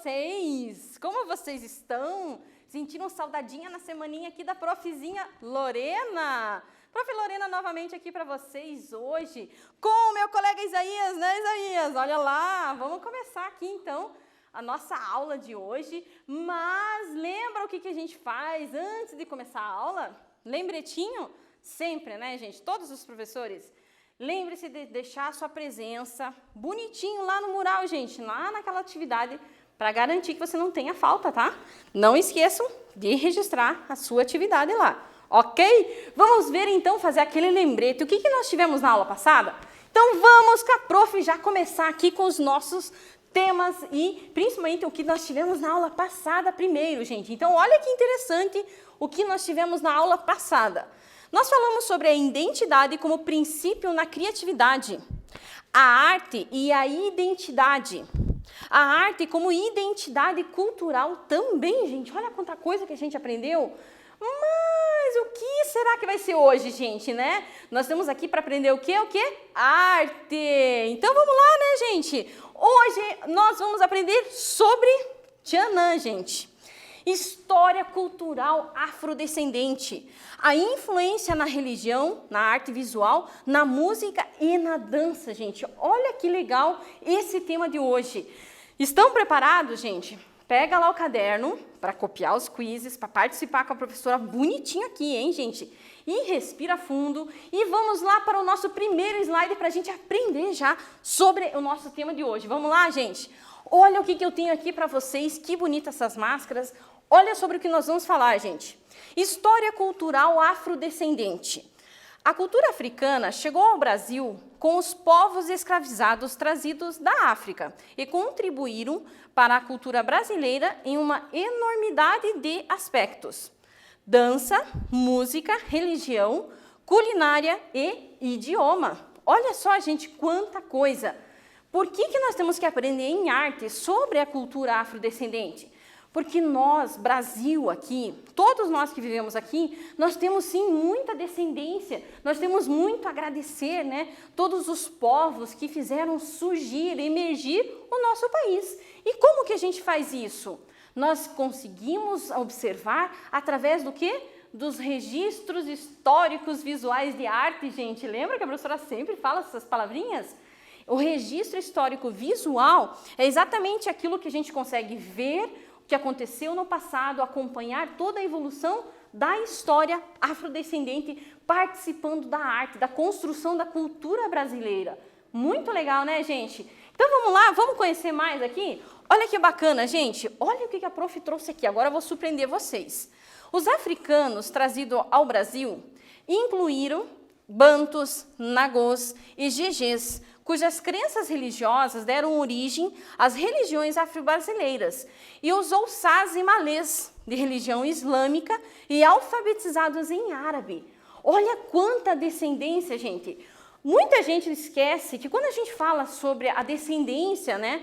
vocês? Como vocês estão? Sentiram saudadinha na semaninha aqui da profzinha Lorena? Prof. Lorena novamente aqui para vocês hoje, com o meu colega Isaías, né, Isaías? Olha lá, vamos começar aqui então a nossa aula de hoje, mas lembra o que a gente faz antes de começar a aula? Lembretinho? Sempre, né, gente? Todos os professores. Lembre-se de deixar a sua presença bonitinho lá no mural, gente, lá naquela atividade, para garantir que você não tenha falta, tá? Não esqueçam de registrar a sua atividade lá, ok? Vamos ver então, fazer aquele lembrete. O que nós tivemos na aula passada? Então vamos com a prof já começar aqui com os nossos temas e principalmente o que nós tivemos na aula passada primeiro, gente. Então olha que interessante o que nós tivemos na aula passada. Nós falamos sobre a identidade como princípio na criatividade, a arte e a identidade. A arte como identidade cultural também, gente. Olha quanta coisa que a gente aprendeu. Mas o que será que vai ser hoje, gente, né? Nós estamos aqui para aprender o quê? O quê? Arte. Então vamos lá, né, gente? Hoje nós vamos aprender sobre Tchanã, gente. História cultural afrodescendente, a influência na religião, na arte visual, na música e na dança, gente. Olha que legal esse tema de hoje. Estão preparados, gente? Pega lá o caderno para copiar os quizzes, para participar com a professora bonitinho aqui, hein, gente? E respira fundo e vamos lá para o nosso primeiro slide para a gente aprender já sobre o nosso tema de hoje. Vamos lá, gente? Olha o que eu tenho aqui para vocês, que bonitas essas máscaras. Olha sobre o que nós vamos falar, gente. História cultural afrodescendente. A cultura africana chegou ao Brasil com os povos escravizados trazidos da África e contribuíram para a cultura brasileira em uma enormidade de aspectos. Dança, música, religião, culinária e idioma. Olha só, gente, quanta coisa! Por que nós temos que aprender em arte sobre a cultura afrodescendente? Porque nós, Brasil aqui, todos nós que vivemos aqui, nós temos sim muita descendência, nós temos muito a agradecer, né? Todos os povos que fizeram surgir, emergir o nosso país. E como que a gente faz isso? Nós conseguimos observar através do quê? Dos registros históricos visuais de arte, gente. Lembra que a professora sempre fala essas palavrinhas? O registro histórico visual é exatamente aquilo que a gente consegue ver o que aconteceu no passado, acompanhar toda a evolução da história afrodescendente, participando da arte, da construção da cultura brasileira. Muito legal, né, gente? Então vamos lá, vamos conhecer mais aqui? Olha que bacana, gente. Olha o que a prof trouxe aqui, agora eu vou surpreender vocês. Os africanos trazidos ao Brasil incluíram bantus, nagôs e gegês, cujas crenças religiosas deram origem às religiões afro-brasileiras, e os ouçás e malês, de religião islâmica, e alfabetizados em árabe. Olha quanta descendência, gente! Muita gente esquece que quando a gente fala sobre a descendência, né,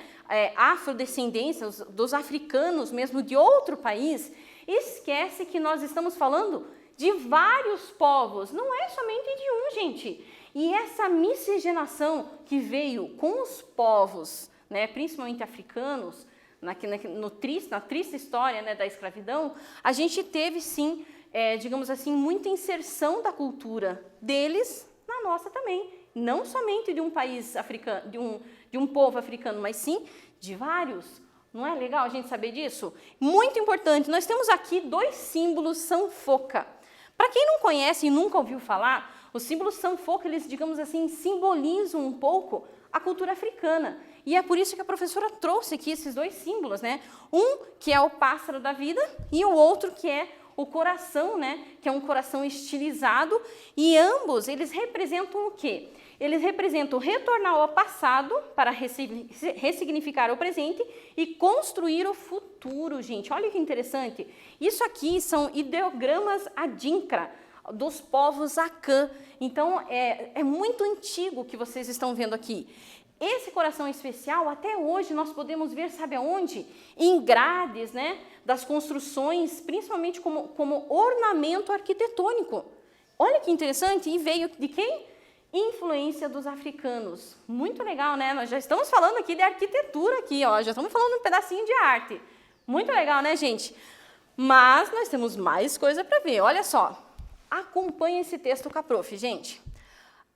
afrodescendência, dos africanos mesmo de outro país, esquece que nós estamos falando de vários povos, não é somente de um, gente. E essa miscigenação que veio com os povos, né, principalmente africanos, na triste história, né, da escravidão, a gente teve sim, digamos assim, muita inserção da cultura deles na nossa também. Não somente de um país africano, de um povo africano, mas sim de vários. Não é legal a gente saber disso? Muito importante, nós temos aqui dois símbolos sanfoca. Para quem não conhece e nunca ouviu falar, os símbolos sanfoca, eles, digamos assim, simbolizam um pouco a cultura africana. E é por isso que a professora trouxe aqui esses dois símbolos, né? Um que é o pássaro da vida e o outro que é o coração, né? Que é um coração estilizado. E ambos, eles representam o quê? Eles representam retornar ao passado para ressignificar o presente e construir o futuro, gente. Olha que interessante. Isso aqui são ideogramas adinkra, dos povos Akan. Então, é muito antigo o que vocês estão vendo aqui. Esse coração especial, até hoje, nós podemos ver, sabe aonde? Em grades, né, das construções, principalmente como ornamento arquitetônico. Olha que interessante. E veio de quem? influência dos africanos. Muito legal, né? Nós já estamos falando aqui de arquitetura aqui, ó, já estamos falando um pedacinho de arte. Muito legal, né, gente? Mas nós temos mais coisa para ver. Olha só, acompanhe esse texto com a prof, gente.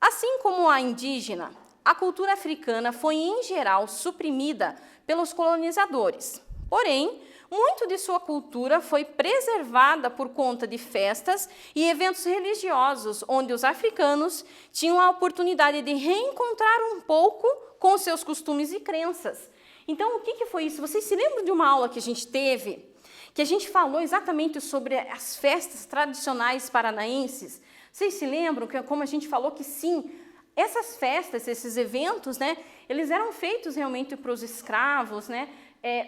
Assim como a indígena, a cultura africana foi, em geral, suprimida pelos colonizadores. Porém, muito de sua cultura foi preservada por conta de festas e eventos religiosos, onde os africanos tinham a oportunidade de reencontrar um pouco com seus costumes e crenças. Então, o que foi isso? Vocês se lembram de uma aula que a gente teve, que a gente falou exatamente sobre as festas tradicionais paranaenses? Vocês se lembram que, como a gente falou, que sim, essas festas, esses eventos, né, eles eram feitos realmente para os escravos, né,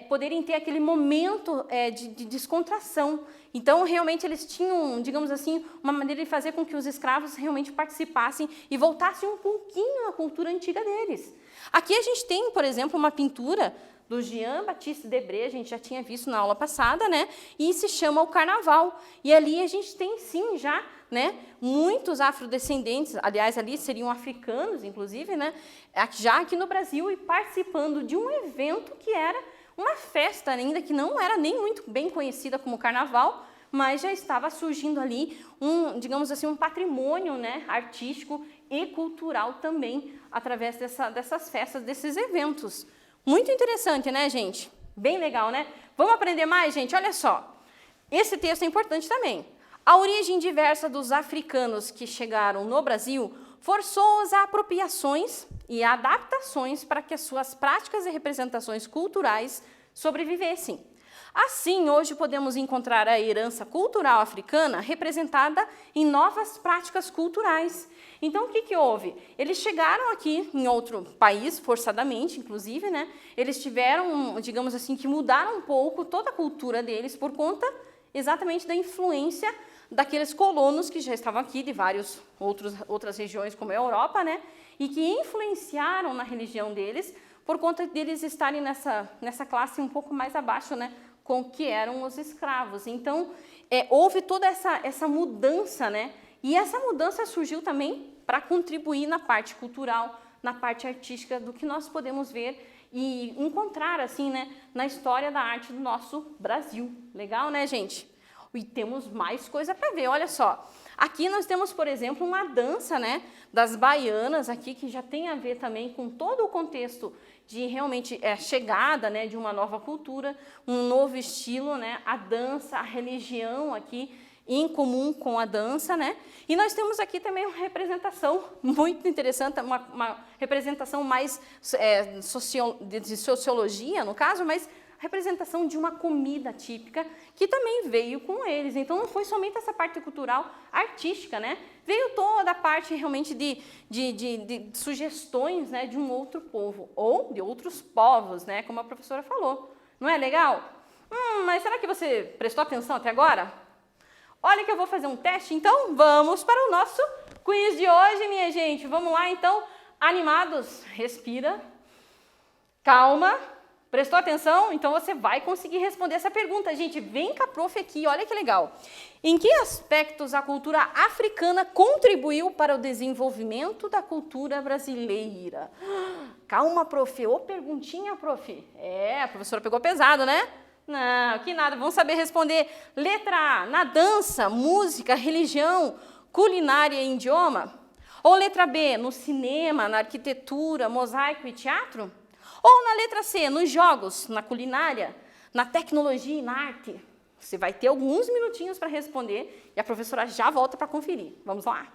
poderem ter aquele momento de descontração. Então, realmente, eles tinham, digamos assim, uma maneira de fazer com que os escravos realmente participassem e voltassem um pouquinho à cultura antiga deles. Aqui a gente tem, por exemplo, uma pintura do Jean-Baptiste Debré, a gente já tinha visto na aula passada, né? E se chama o Carnaval. E ali a gente tem, sim, já, né, muitos afrodescendentes, aliás, ali seriam africanos, inclusive, né, já aqui no Brasil, e participando de um evento que era uma festa ainda que não era nem muito bem conhecida como Carnaval, mas já estava surgindo ali digamos assim, um patrimônio, né, artístico e cultural também, através dessas festas, desses eventos. Muito interessante, né, gente? Bem legal, né? Vamos aprender mais, gente? Olha só, esse texto é importante também. A origem diversa dos africanos que chegaram no Brasil forçou-os a apropriações e adaptações para que as suas práticas e representações culturais sobrevivessem. Assim, hoje podemos encontrar a herança cultural africana representada em novas práticas culturais. Então, o que houve? Eles chegaram aqui em outro país, forçadamente, inclusive, né? Eles tiveram, digamos assim, que mudar um pouco toda a cultura deles por conta exatamente da influência daqueles colonos que já estavam aqui, de várias outras regiões, como a Europa, né? E que influenciaram na religião deles, por conta deles estarem nessa classe um pouco mais abaixo, né? Com que eram os escravos. Então, houve toda essa mudança, né? E essa mudança surgiu também para contribuir na parte cultural, na parte artística do que nós podemos ver e encontrar, assim, né, na história da arte do nosso Brasil. Legal, né, gente? E temos mais coisa para ver, olha só. Aqui nós temos, por exemplo, uma dança, né, das baianas aqui, que já tem a ver também com todo o contexto de realmente chegada, né, de uma nova cultura, um novo estilo, né, a dança, a religião aqui em comum com a dança, né? E nós temos aqui também uma representação muito interessante, uma representação mais de sociologia, no caso, mas representação de uma comida típica que também veio com eles. Então, não foi somente essa parte cultural artística, né? Veio toda a parte realmente de sugestões, né, de um outro povo ou de outros povos, né? Como a professora falou. Não é legal? Mas será que você prestou atenção até agora? Olha que eu vou fazer um teste, então vamos para o nosso quiz de hoje, minha gente. Vamos lá, então, animados? Respira, calma, prestou atenção? Então você vai conseguir responder essa pergunta. Gente, vem com a prof aqui, olha que legal. Em que aspectos a cultura africana contribuiu para o desenvolvimento da cultura brasileira? Calma, prof, ô perguntinha, prof. A professora pegou pesado, né? Não, que nada, vamos saber responder. Letra A, na dança, música, religião, culinária e idioma? Ou letra B, no cinema, na arquitetura, mosaico e teatro? Ou na letra C, nos jogos, na culinária, na tecnologia e na arte? Você vai ter alguns minutinhos para responder e a professora já volta para conferir. Vamos lá?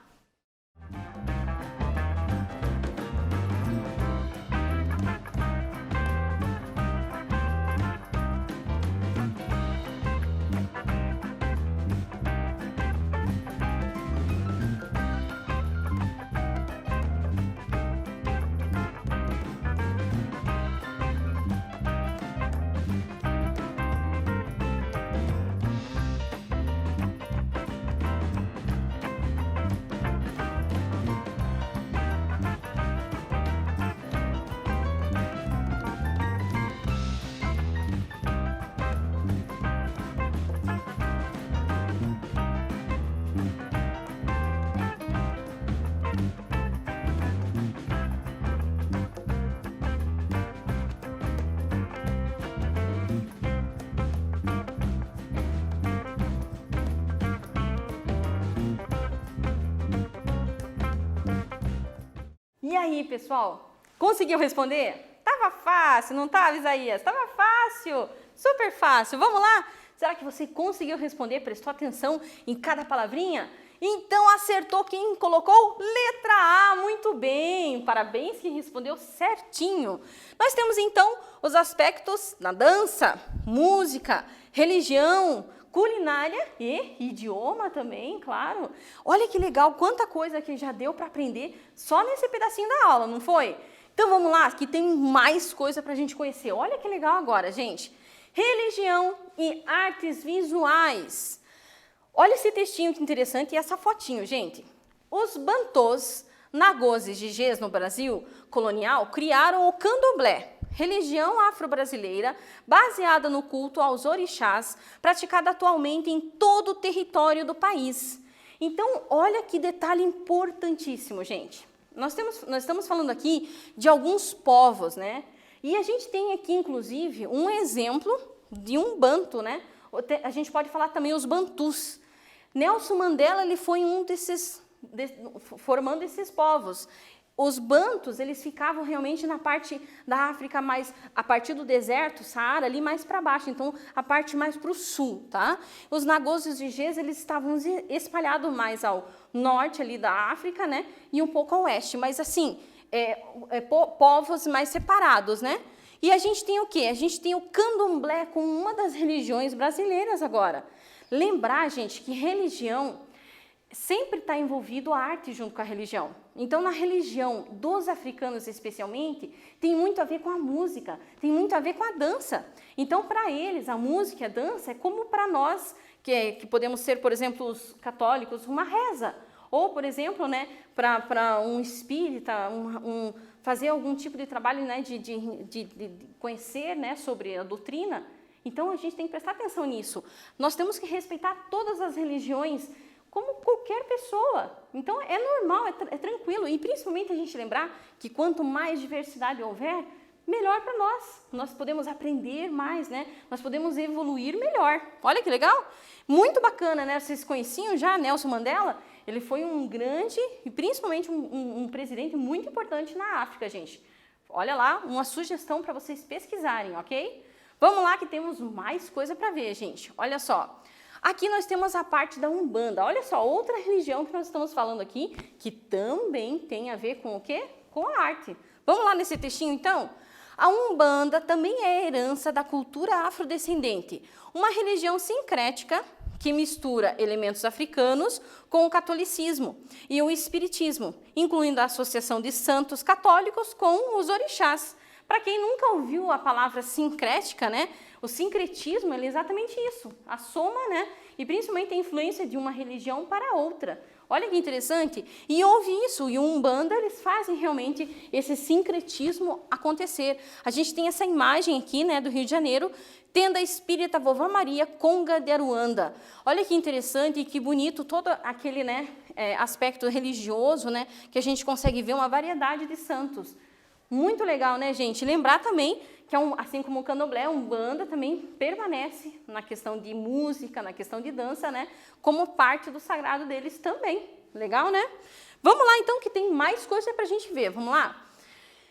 E aí, pessoal, conseguiu responder? Tava fácil, não tava, Isaías? Tava fácil, super fácil. Vamos lá? Será que você conseguiu responder? Prestou atenção em cada palavrinha? Então acertou quem colocou letra A, muito bem, parabéns que respondeu certinho. Nós temos então os aspectos na dança, música, religião, culinária e idioma também, claro. Olha que legal, quanta coisa que já deu para aprender só nesse pedacinho da aula, não foi? Então vamos lá, que tem mais coisa para a gente conhecer. Olha que legal agora, gente. Religião e artes visuais. Olha esse textinho que interessante e essa fotinho, gente. Os bantôs, nagôs e gigês no Brasil colonial criaram o candomblé, religião afro-brasileira baseada no culto aos orixás, praticada atualmente em todo o território do país. Então, olha que detalhe importantíssimo, gente. Nós estamos falando aqui de alguns povos, né? E a gente tem aqui, inclusive, um exemplo de um banto, né? A gente pode falar também os bantus. Nelson Mandela, ele foi um desses, formando esses povos. Os bantus, eles ficavam realmente na parte da África mais, a partir do deserto, Saara, ali mais para baixo, então a parte mais para o sul, tá? Os nagôs e os gigês, eles estavam espalhados mais ao norte ali da África, né? E um pouco ao oeste, mas assim, povos mais separados, né? E a gente tem o quê? A gente tem o candomblé como uma das religiões brasileiras agora. Lembrar, gente, que religião sempre está envolvido a arte junto com a religião. Então, na religião dos africanos especialmente, tem muito a ver com a música, tem muito a ver com a dança. Então, para eles, a música e a dança é como para nós, que podemos ser, por exemplo, os católicos, uma reza. Ou, por exemplo, né, para um espírita, fazer algum tipo de trabalho, né, de conhecer, né, sobre a doutrina. Então, a gente tem que prestar atenção nisso. Nós temos que respeitar todas as religiões como qualquer pessoa. Então, é normal, é tranquilo. E, principalmente, a gente lembrar que quanto mais diversidade houver, melhor para nós. Nós podemos aprender mais, né? Nós podemos evoluir melhor. Olha que legal! Muito bacana, né? Vocês conheciam já Nelson Mandela? Ele foi um grande e, principalmente, um presidente muito importante na África, gente. Olha lá, uma sugestão para vocês pesquisarem, ok? Vamos lá que temos mais coisa para ver, gente. Olha só. Aqui nós temos a parte da Umbanda. Olha só, outra religião que nós estamos falando aqui, que também tem a ver com o quê? Com a arte. Vamos lá nesse textinho, então? A Umbanda também é herança da cultura afrodescendente, uma religião sincrética que mistura elementos africanos com o catolicismo e o espiritismo, incluindo a associação de santos católicos com os orixás. Para quem nunca ouviu a palavra sincrética, né? O sincretismo é exatamente isso, a soma, né? E principalmente a influência de uma religião para outra. Olha que interessante. E houve isso, e o Umbanda, eles fazem realmente esse sincretismo acontecer. A gente tem essa imagem aqui, né, do Rio de Janeiro, tenda espírita Vovó Maria, Conga de Aruanda. Olha que interessante e que bonito todo aquele, né, aspecto religioso, né, que a gente consegue ver uma variedade de santos. Muito legal, né, gente? Lembrar também que, assim como o candomblé, a Umbanda também permanece na questão de música, na questão de dança, né? Como parte do sagrado deles também. Legal, né? Vamos lá, então, que tem mais coisa para a gente ver. Vamos lá?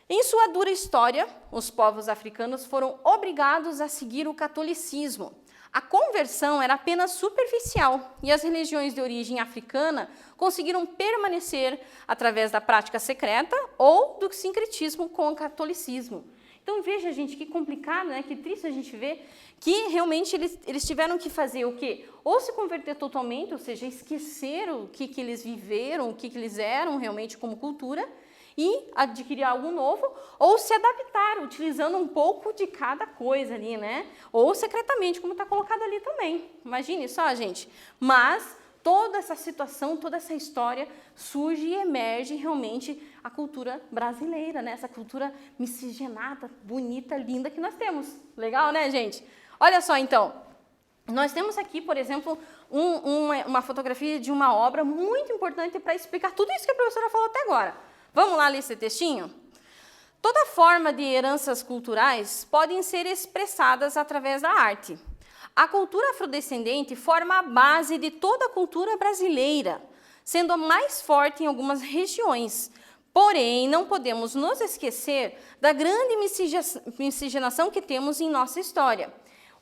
Em sua dura história, os povos africanos foram obrigados a seguir o catolicismo. A conversão era apenas superficial e as religiões de origem africana conseguiram permanecer através da prática secreta ou do sincretismo com o catolicismo. Então, veja, gente, que complicado, né? Que triste a gente ver que realmente eles tiveram que fazer o quê? Ou se converter totalmente, ou seja, esquecer o que eles viveram, o que eles eram realmente como cultura, e adquirir algo novo, ou se adaptar, utilizando um pouco de cada coisa ali, né? Ou secretamente, como está colocado ali também. Imagine só, gente. Mas toda essa situação, toda essa história surge e emerge realmente a cultura brasileira, né? Essa cultura miscigenada, bonita, linda que nós temos. Legal, né, gente? Olha só, então. Nós temos aqui, por exemplo, uma fotografia de uma obra muito importante para explicar tudo isso que a professora falou até agora. Vamos lá ler esse textinho? Toda forma de heranças culturais podem ser expressadas através da arte. A cultura afrodescendente forma a base de toda a cultura brasileira, sendo a mais forte em algumas regiões, Porém, não podemos nos esquecer da grande miscigenação que temos em nossa história.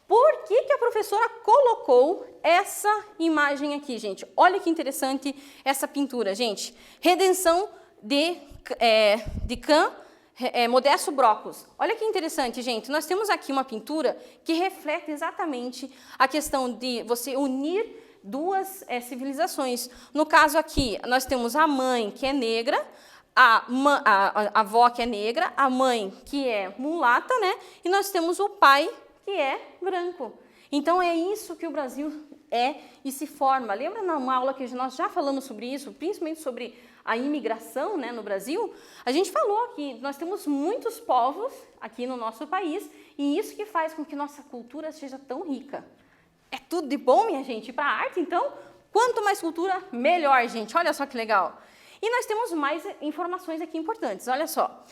Por que que a professora colocou essa imagem aqui, gente? Olha que interessante essa pintura, gente. Redenção de Modesto Brocos. Olha que interessante, gente. Nós temos aqui uma pintura que reflete exatamente a questão de você unir duas civilizações. No caso aqui, nós temos a mãe, que é negra, a avó, que é negra, a mãe, que é mulata, né? E nós temos o pai, que é branco. Então, é isso que o Brasil é e se forma. Lembra numa aula que nós já falamos sobre isso, principalmente sobre a imigração, né, no Brasil? A gente falou que nós temos muitos povos aqui no nosso país e isso que faz com que nossa cultura seja tão rica. É tudo de bom, minha gente, para a arte, então, quanto mais cultura, melhor, gente. Olha só que legal. E nós temos mais informações aqui importantes, olha só.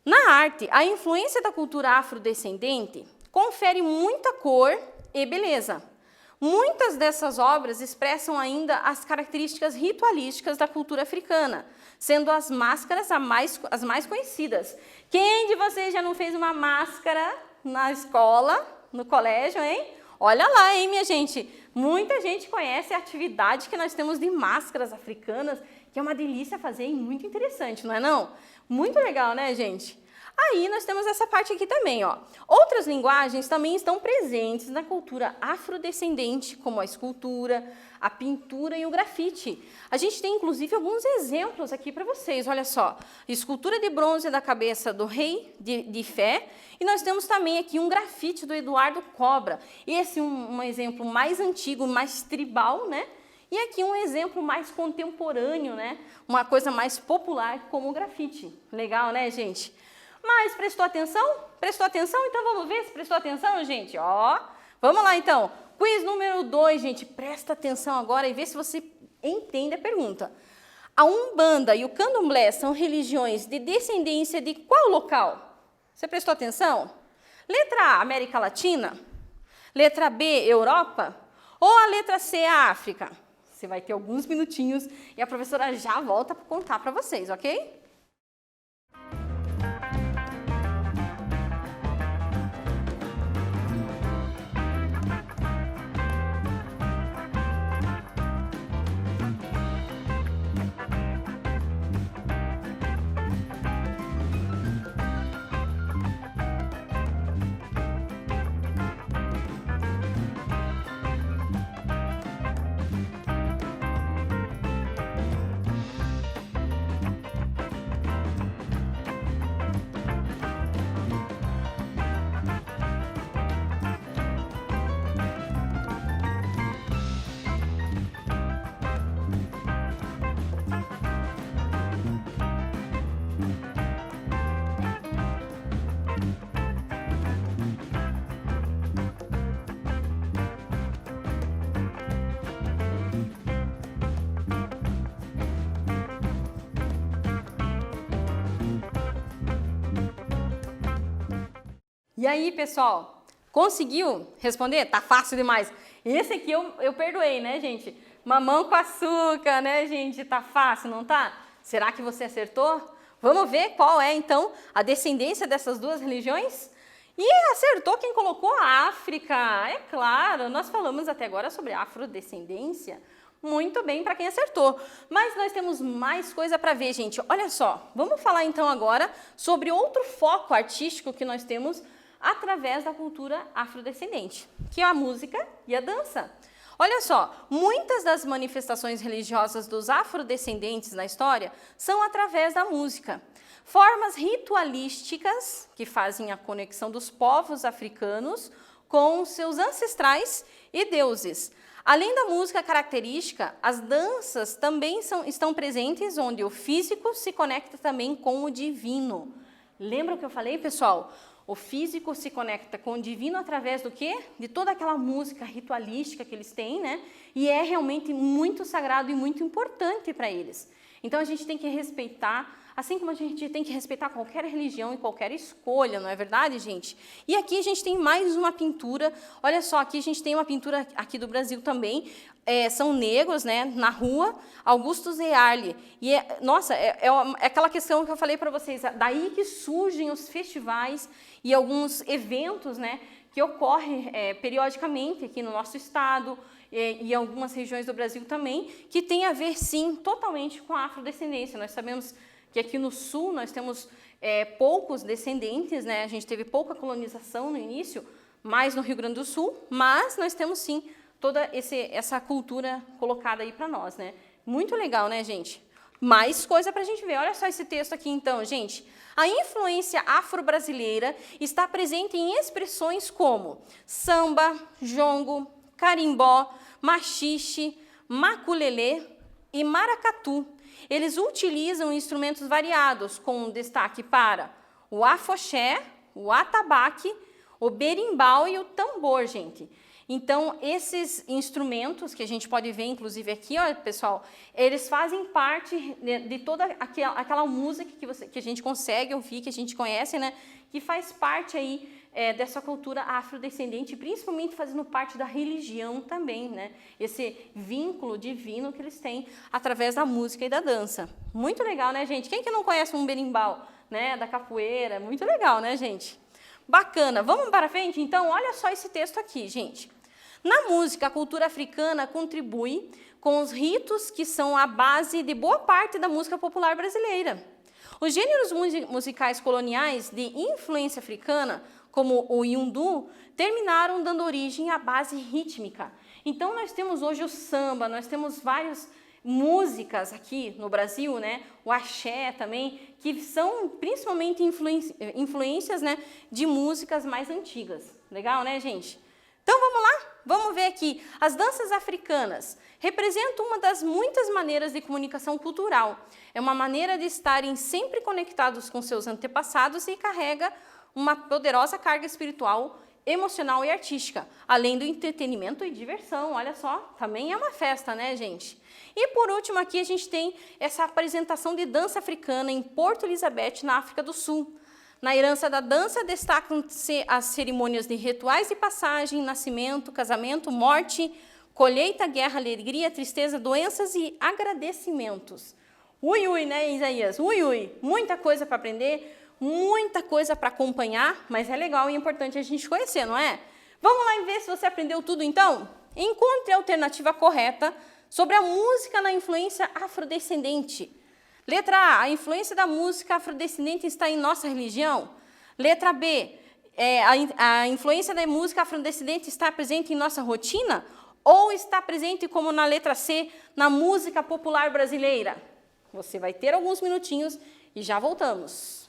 Na arte, a influência da cultura afrodescendente confere muita cor e beleza. Muitas dessas obras expressam ainda as características ritualísticas da cultura africana, sendo as máscaras as mais conhecidas. Quem de vocês já não fez uma máscara na escola, no colégio, hein? Olha lá, hein, minha gente? Muita gente conhece a atividade que nós temos de máscaras africanas, que é uma delícia fazer e muito interessante, não é não? Muito legal, né, gente? Aí nós temos essa parte aqui também, ó. Outras linguagens também estão presentes na cultura afrodescendente, como a escultura, a pintura e o grafite. A gente tem, inclusive, alguns exemplos aqui para vocês, olha só. Escultura de bronze da cabeça do rei de Fé, e nós temos também aqui um grafite do Eduardo Cobra. Esse é um exemplo mais antigo, mais tribal, né? E aqui um exemplo mais contemporâneo, né? Uma coisa mais popular, como o grafite. Legal, né, gente? Mas prestou atenção? Prestou atenção? Então vamos ver se prestou atenção, gente? Ó, vamos lá então. Quiz número 2, gente. Presta atenção agora e vê se você entende a pergunta. A Umbanda e o Candomblé são religiões de descendência de qual local? Você prestou atenção? Letra A, América Latina? Letra B, Europa? Ou a letra C, a África? Você vai ter alguns minutinhos e a professora já volta para contar para vocês, ok? E aí, pessoal, conseguiu responder? Tá fácil demais. Esse aqui eu perdoei, né, gente? Mamão com açúcar, né, gente? Tá fácil, não tá? Será que você acertou? Vamos ver qual é, então, a descendência dessas duas religiões? E acertou quem colocou a África. É claro, nós falamos até agora sobre afrodescendência. Muito bem para quem acertou. Mas nós temos mais coisa para ver, gente. Olha só, vamos falar então agora sobre outro foco artístico que nós temos através da cultura afrodescendente, que é a música e a dança. Olha só, muitas das manifestações religiosas dos afrodescendentes na história são através da música. Formas ritualísticas que fazem a conexão dos povos africanos com seus ancestrais e deuses. Além da música característica, as danças também estão presentes onde o físico se conecta também com o divino. Lembra o que eu falei, pessoal? O físico se conecta com o divino através do quê? De toda aquela música ritualística que eles têm, né? E é realmente muito sagrado e muito importante para eles. Então a gente tem que respeitar, assim como a gente tem que respeitar qualquer religião e qualquer escolha, não é verdade, gente? E aqui a gente tem mais uma pintura, olha só, aqui a gente tem uma pintura aqui do Brasil também, são negros, né, na rua, Augusto Zearle. E, nossa, é aquela questão que eu falei para vocês, daí que surgem os festivais e alguns eventos, né, que ocorrem periodicamente aqui no nosso estado, e algumas regiões do Brasil também, que tem a ver, sim, totalmente com a afrodescendência. Nós sabemos que aqui no Sul nós temos poucos descendentes, né? A gente teve pouca colonização no início, mais no Rio Grande do Sul, mas nós temos, sim, toda essa cultura colocada aí para nós, né? Muito legal, né, gente? Mais coisa para a gente ver. Olha só esse texto aqui, então, gente. A influência afro-brasileira está presente em expressões como samba, jongo, carimbó, maxixe, maculelê e maracatu. Eles utilizam instrumentos variados, com destaque para o afoxé, o atabaque, o berimbau e o tambor, gente. Então, esses instrumentos que a gente pode ver, inclusive aqui, ó, pessoal, eles fazem parte de toda aquela música que a gente consegue ouvir, que a gente conhece, né? Que faz parte aí dessa cultura afrodescendente, principalmente fazendo parte da religião também, né? Esse vínculo divino que eles têm através da música e da dança. Muito legal, né, gente? Quem que não conhece um berimbau, né? Da capoeira, muito legal, né, gente? Bacana. Vamos para frente? Então, olha só esse texto aqui, gente. Na música, a cultura africana contribui com os ritos que são a base de boa parte da música popular brasileira. Os gêneros musicais coloniais de influência africana, como o iundu, terminaram dando origem à base rítmica. Então, nós temos hoje o samba, nós temos várias músicas aqui no Brasil, né? O axé também, que são principalmente influências, né, de músicas mais antigas. Legal, né, gente? Então, vamos lá? Vamos ver aqui. As danças africanas representam uma das muitas maneiras de comunicação cultural. É uma maneira de estarem sempre conectados com seus antepassados e carrega uma poderosa carga espiritual, emocional e artística, além do entretenimento e diversão. Olha só, também é uma festa, né, gente? E por último aqui a gente tem essa apresentação de dança africana em Porto Elizabeth, na África do Sul. Na herança da dança destacam-se as cerimônias de rituais de passagem, nascimento, casamento, morte, colheita, guerra, alegria, tristeza, doenças e agradecimentos. Ui, ui, né, Isaías? Ui, ui. Muita coisa para aprender, muita coisa para acompanhar, mas é legal e importante a gente conhecer, não é? Vamos lá e ver se você aprendeu tudo, então? Encontre a alternativa correta sobre a música na influência afrodescendente. Letra A, a influência da música afrodescendente está em nossa religião? Letra B, a influência da música afrodescendente está presente em nossa rotina? Ou está presente, como na letra C, na música popular brasileira? Você vai ter alguns minutinhos e já voltamos.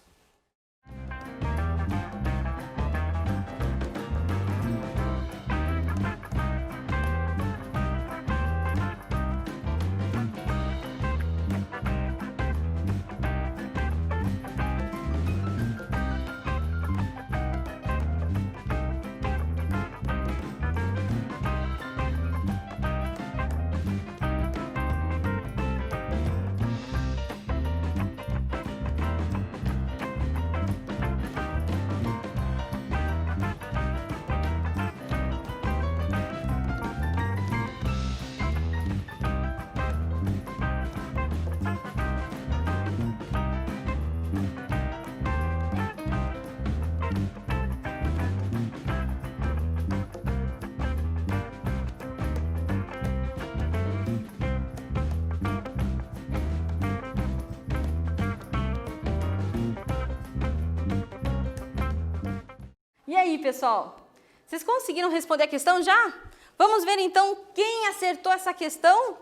E aí, pessoal? Vocês conseguiram responder a questão já? Vamos ver, então, quem acertou essa questão?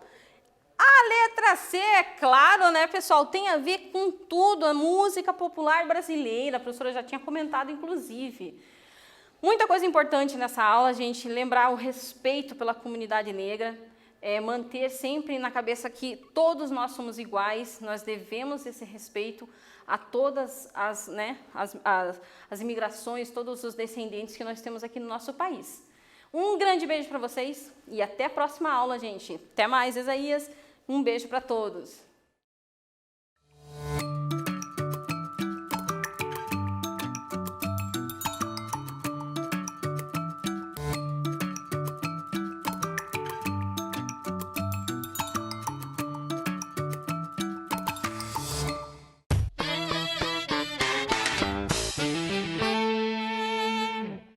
A letra C, é claro, né, pessoal? Tem a ver com tudo, a música popular brasileira. A professora já tinha comentado, inclusive. Muita coisa importante nessa aula, gente. Lembrar o respeito pela comunidade negra. Manter sempre na cabeça que todos nós somos iguais. Nós devemos esse respeito a todas as imigrações, todos os descendentes que nós temos aqui no nosso país. Um grande beijo para vocês e até a próxima aula, gente. Até mais, Isaías. Um beijo para todos.